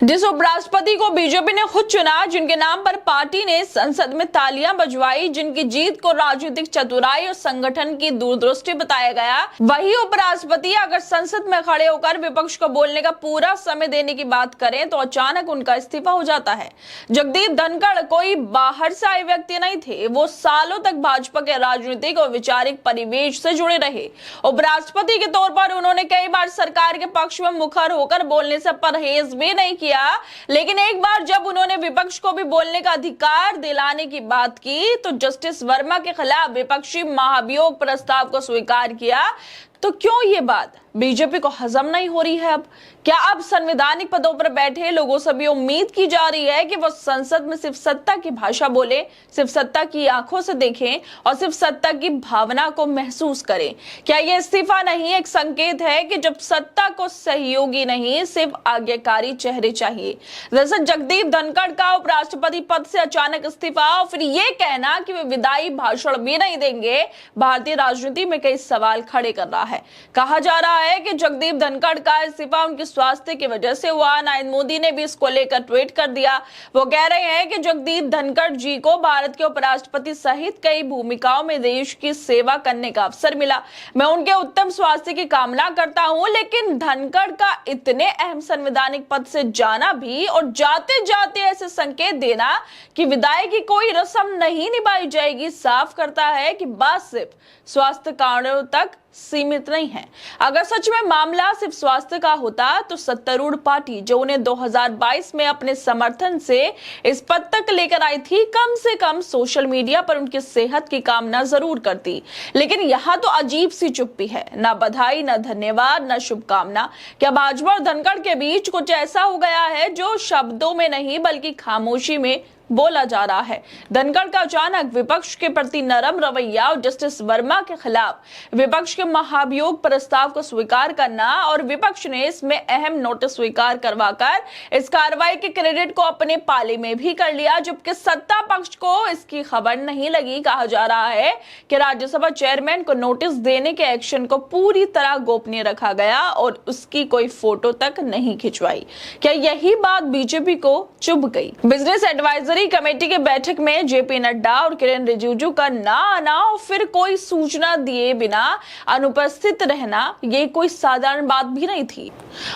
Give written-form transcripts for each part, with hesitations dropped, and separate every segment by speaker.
Speaker 1: जिस उपराष्ट्रपति को बीजेपी ने खुद चुना, जिनके नाम पर पार्टी ने संसद में तालियां बजवाई, जिनकी जीत को राजनीतिक चतुराई और संगठन की दूरदृष्टि बताया गया, वही उपराष्ट्रपति अगर संसद में खड़े होकर विपक्ष को बोलने का पूरा समय देने की बात करें तो अचानक उनका इस्तीफा हो जाता है। जगदीप धनखड़ कोई बाहर से आए व्यक्ति नहीं थे, वो सालों तक भाजपा के राजनीतिक और वैचारिक परिवेश से जुड़े रहे। उपराष्ट्रपति के तौर पर उन्होंने कई बार सरकार के पक्ष में मुखर होकर बोलने से परहेज भी नहीं किया, लेकिन एक बार जब उन्होंने विपक्ष को भी बोलने का अधिकार दिलाने की बात की तो जस्टिस वर्मा के खिलाफ विपक्षी महाभियोग प्रस्ताव को स्वीकार किया। तो क्यों ये बात बीजेपी को हजम नहीं हो रही है? अब क्या अब संवैधानिक पदों पर बैठे लोगों से भी उम्मीद की जा रही है कि वो संसद में सिर्फ सत्ता की भाषा बोले, सिर्फ सत्ता की आंखों से देखें और सिर्फ सत्ता की भावना को महसूस करें? क्या ये इस्तीफा नहीं एक संकेत है कि जब सत्ता को सहयोगी नहीं सिर्फ आज्ञाकारी चेहरे चाहिए? जैसे जगदीप धनखड़ का उपराष्ट्रपति पद से अचानक इस्तीफा और फिर ये कहना कि वे विदाई भाषण भी नहीं देंगे, भारतीय राजनीति में कई सवाल खड़े कर रहा है। कहा जा रहा है कि जगदीप धनखड़ का इस्तीफा उनके स्वास्थ्य की वजह से हुआ। नरेंद्र मोदी ने भी इसको लेकर ट्वीट कर दिया। वो कह रहे हैं कि जगदीप धनखड़ जी को भारत के उपराष्ट्रपति सहित कई भूमिकाओं में देश की सेवा करने का अवसर मिला। मैं उनके उत्तम स्वास्थ्य की कामना करता हूं, लेकिन धनखड़ का इतने अहम संवैधानिक पद से जाना भी और जाते जाते ऐसे संकेत देना कि विदाई की कोई रस्म नहीं निभाई जाएगी साफ करता है कि बात सिर्फ स्वास्थ्य कारणों तक सीमित नहीं है। अगर सच में मामला सिर्फ स्वास्थ्य का होता तो सत्तारूढ़ पार्टी जो उन्हें 2022 में अपने समर्थन से इस पद तक लेकर आई थी, कम से कम सोशल मीडिया पर उनकी सेहत की कामना जरूर करती। लेकिन यहाँ तो अजीब सी चुप्पी है, ना बधाई, ना धन्यवाद, ना शुभकामना। क्या भाजपा और धनखड़ के बीच कुछ ऐसा हो गया है जो शब्दों में नहीं बल्कि खामोशी में बोला जा रहा है? धनखड़ का अचानक विपक्ष के प्रति नरम रवैया और जस्टिस वर्मा के खिलाफ विपक्ष के महाभियोग प्रस्ताव को स्वीकार करना और विपक्ष ने इसमें अहम नोटिस स्वीकार करवाकर इस कार्रवाई के क्रेडिट को अपने पाले में भी कर लिया, जबकि सत्ता पक्ष को इसकी खबर नहीं लगी। कहा जा रहा है कि राज्यसभा चेयरमैन को नोटिस देने के एक्शन को पूरी तरह गोपनीय रखा गया और उसकी कोई फोटो तक नहीं खिंचवाई। क्या यही बात बीजेपी को चुभ गई? बिजनेस एडवाइजरी कमेटी के बैठक में जेपी नड्डा और किरेन रिजिजू का ना आना और फिर कोई सूचना दिए बिना अनुपस्थित रहना, ये कोई साधारण बात भी नहीं थी।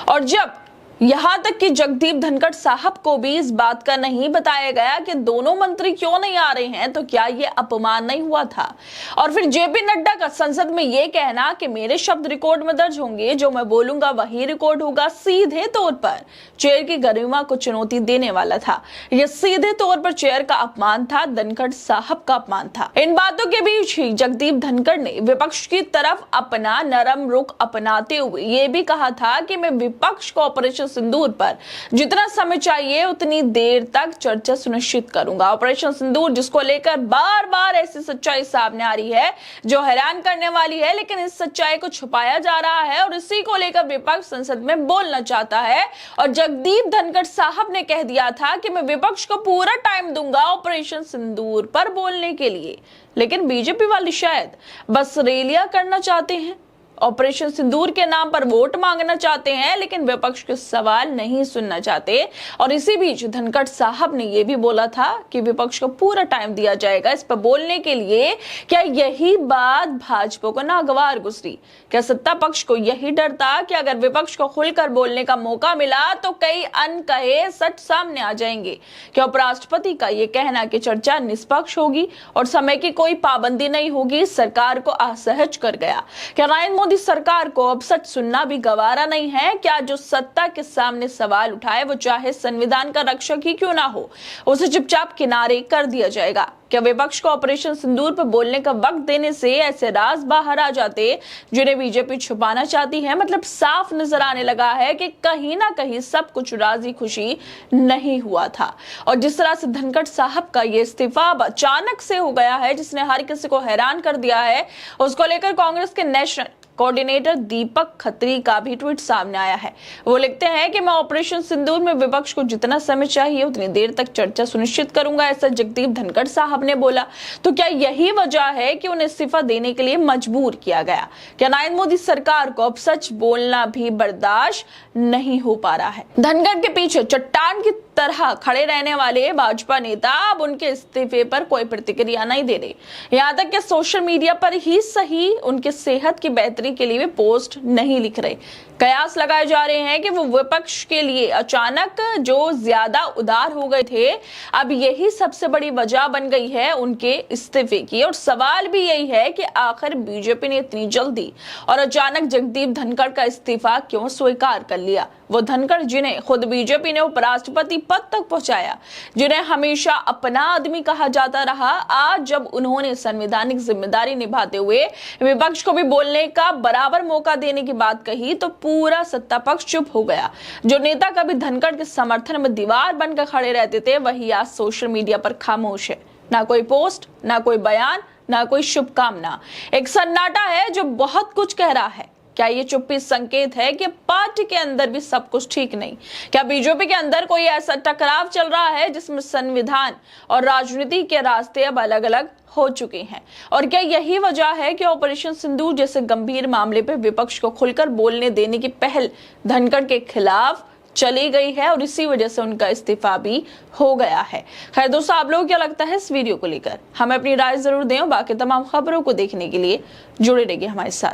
Speaker 1: और जब यहां तक कि जगदीप धनखड़ साहब को भी इस बात का नहीं बताया गया कि दोनों मंत्री क्यों नहीं आ रहे हैं, तो क्या यह अपमान नहीं हुआ था? और फिर जेपी नड्डा का संसद में यह कहना कि मेरे शब्द रिकॉर्ड में दर्ज होंगे, जो मैं बोलूंगा वही रिकॉर्ड होगा, सीधे तौर पर चेयर की गरिमा को चुनौती देने वाला था। यह सीधे तौर पर चेयर का अपमान था, धनखड़ साहब का अपमान था। इन बातों के बीच ही जगदीप धनखड़ ने विपक्ष की तरफ अपना नरम रुख अपनाते हुए यह भी कहा था कि मैं विपक्ष को ऑपरेशन सिंदूर पर जितना समय चाहिए उतनी देर तक चर्चा सुनिश्चित करूंगा। ऑपरेशन सिंदूर जिसको लेकर बार बार ऐसी सच्चाई सामने आ रही है जो हैरान करने वाली है, लेकिन इस सच्चाई को छुपाया जा रहा है और इसी को लेकर विपक्ष संसद में बोलना चाहता है। और जगदीप धनखड़ साहब ने कह दिया था कि मैं विपक्ष को पूरा टाइम दूंगा ऑपरेशन सिंदूर पर बोलने के लिए, लेकिन बीजेपी वाले शायद बस रैलियां करना चाहते हैं, ऑपरेशन सिंदूर के नाम पर वोट मांगना चाहते हैं, लेकिन विपक्ष के सवाल नहीं सुनना चाहते। और इसी बीच धनखड़ साहब ने यह भी बोला था कि विपक्ष को पूरा टाइम दिया जाएगा इस पर बोलने के लिए। क्या यही बात भाजपा को नागवार गुजरी? क्या सत्ता पक्ष को यही डर था कि अगर विपक्ष को खुलकर बोलने का मौका मिला तो कई अनकहे सच सामने आ जाएंगे? क्या उपराष्ट्रपति का यह कहना कि चर्चा निष्पक्ष होगी और समय की कोई पाबंदी नहीं होगी सरकार को असहज कर गया? क्या नरेंद्र मोदी सरकार को अब सच सुनना भी गवारा नहीं है? क्या जो सत्ता के सामने सवाल उठाए वो चाहे संविधान का रक्षक ही क्यों ना हो, उसे चुपचाप किनारे कर दिया जाएगा? क्या विपक्ष को ऑपरेशन सिंदूर पर बोलने का वक्त देने से ऐसे राज बाहर आ जाते जिन्हें बीजेपी छुपाना चाहती है? मतलब साफ नजर आने लगा है कि कहीं ना कहीं सब कुछ राजी खुशी नहीं हुआ था। और जिस तरह से धनखड़ साहब का ये इस्तीफा अचानक से हो गया है जिसने हर किसी को हैरान कर दिया है, उसको लेकर कांग्रेस के नेशनल कोऑर्डिनेटर दीपक खत्री का भी ट्वीट सामने आया है। वो लिखते हैं कि मैं ऑपरेशन सिंदूर में विपक्ष को जितना समय चाहिए उतनी देर तक चर्चा सुनिश्चित करूंगा, ऐसा जगदीप धनखड़ साहब ने बोला। तो क्या यही वजह है कि उन्हें इस्तीफा देने के लिए मजबूर किया गया? क्या नरेंद्र मोदी सरकार को अब सच बोलना भी बर्दाश्त नहीं हो पा रहा है? धनखड़ के पीछे चट्टान की तरह खड़े रहने वाले भाजपा नेता अब उनके इस्तीफे पर कोई प्रतिक्रिया नहीं दे रहे। यहाँ तक कि सोशल मीडिया पर ही सही उनके सेहत की बेहतरी के लिए भी पोस्ट नहीं लिख रहे। कयास लगाए जा रहे हैं कि वो विपक्ष के लिए अचानक जो ज्यादा उदार हो गए थे, अब यही सबसे बड़ी वजह बन गई है उनके इस्तीफे की। और सवाल भी यही है कि आखिर बीजेपी ने इतनी जल्दी और अचानक जगदीप धनखड़ का इस्तीफा क्यों स्वीकार कर लिया? वो धनखड़ जिन्हें खुद बीजेपी ने उपराष्ट्रपति पद तक पहुंचाया, जिन्हें हमेशा अपना आदमी कहा जाता रहा, आज जब उन्होंने संवैधानिक जिम्मेदारी निभाते हुए विपक्ष को भी बोलने का बराबर मौका देने की बात कही, तो पूरा सत्ता पक्ष चुप हो गया। जो नेता कभी धनखड़ के समर्थन में दीवार बनकर खड़े रहते थे, वही आज सोशल मीडिया पर खामोश है। ना कोई पोस्ट, ना कोई बयान, ना कोई शुभकामना। एक सन्नाटा है जो बहुत कुछ कह रहा है। क्या ये चुप्पी संकेत है कि पार्टी के अंदर भी सब कुछ ठीक नहीं? क्या बीजेपी के अंदर कोई ऐसा टकराव चल रहा है जिसमें संविधान और राजनीति के रास्ते अब अलग अलग हो चुके हैं? और क्या यही वजह है कि ऑपरेशन सिंदूर जैसे गंभीर मामले पर विपक्ष को खुलकर बोलने देने की पहल धनखड़ के खिलाफ चली गई है और इसी वजह से उनका इस्तीफा भी हो गया है? खैर दोस्तों, आप लोगों को क्या लगता है इस वीडियो को लेकर? हमें अपनी राय जरूर दें और बाकी तमाम खबरों को देखने के लिए जुड़े रहिए हमारे साथ।